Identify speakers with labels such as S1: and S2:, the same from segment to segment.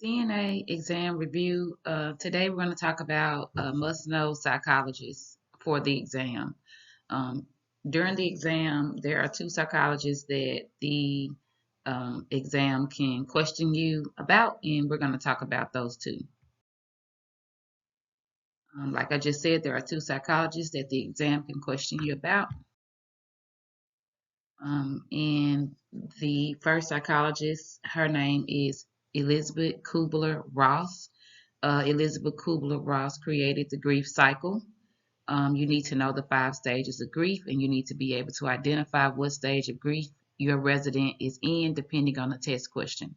S1: CNA exam review. Today we're going to talk about must-know psychologists for the exam. Um, During the exam, there are two psychologists that the exam can question you about, and we're going to talk about those two. Like I just said, there are two psychologists that the exam can question you about. And the first psychologist, her name is Elizabeth Kubler-Ross. Elizabeth Kubler-Ross created the grief cycle. You need to know the 5 stages of grief, and you need to be able to identify what stage of grief your resident is in, depending on the test question.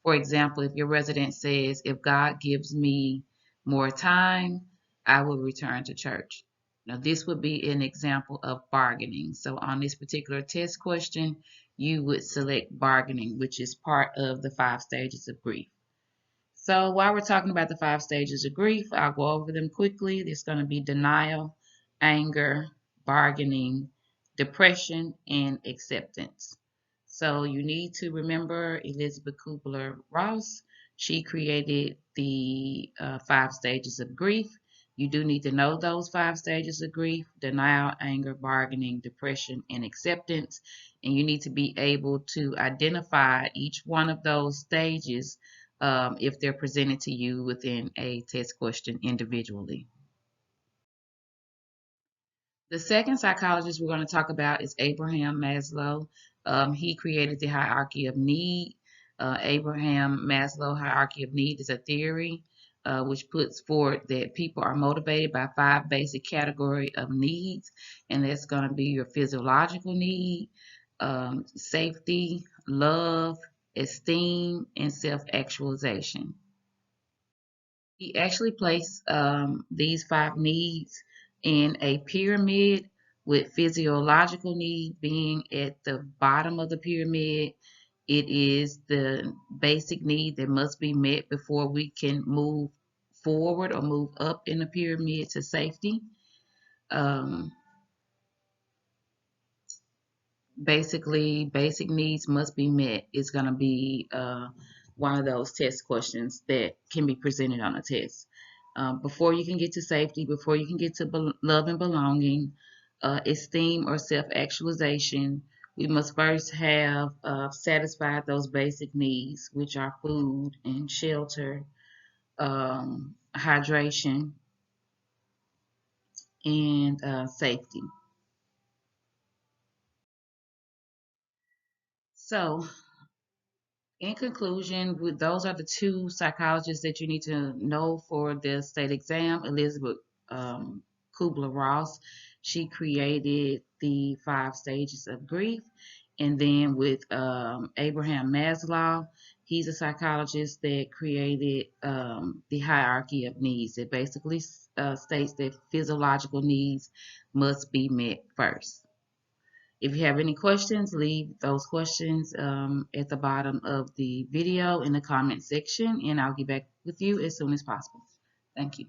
S1: For example, if your resident says, if God gives me more time, I will return to church. Now, this would be an example of bargaining. So on this particular test question, you would select bargaining, which is part of the 5 stages of grief. So while we're talking about the 5 stages of grief, I'll go over them quickly. There's going to be denial, anger, bargaining, depression, and acceptance. So you need to remember Elizabeth Kubler-Ross. She created the 5 stages of grief. You do need to know those 5 stages of grief: denial, anger, bargaining, depression, and acceptance. And you need to be able to identify each one of those stages if they're presented to you within a test question individually. The second psychologist we're going to talk about is Abraham Maslow. He created the hierarchy of need. Abraham Maslow hierarchy of need is a theory which puts forward that people are motivated by 5 basic categories of needs, and that's going to be your physiological need, safety, love, esteem, and self-actualization. He actually placed these 5 needs in a pyramid, with physiological need being at the bottom of the pyramid. It is the basic need that must be met before we can move forward or move up in the pyramid to safety. Um, Basically, basic needs must be met is going to be one of those test questions that can be presented on a test. Before you can get to safety, before you can get to love and belonging, esteem or self-actualization, we must first have satisfied those basic needs, which are food and shelter, hydration, and safety. So, in conclusion, those are the two psychologists that you need to know for the state exam. Elizabeth Kubler-Ross, she created the 5 stages of grief. And then with Abraham Maslow, he's a psychologist that created the hierarchy of needs. It basically states that physiological needs must be met first. If you have any questions, leave those questions at the bottom of the video in the comment section, and I'll get back with you as soon as possible. Thank you.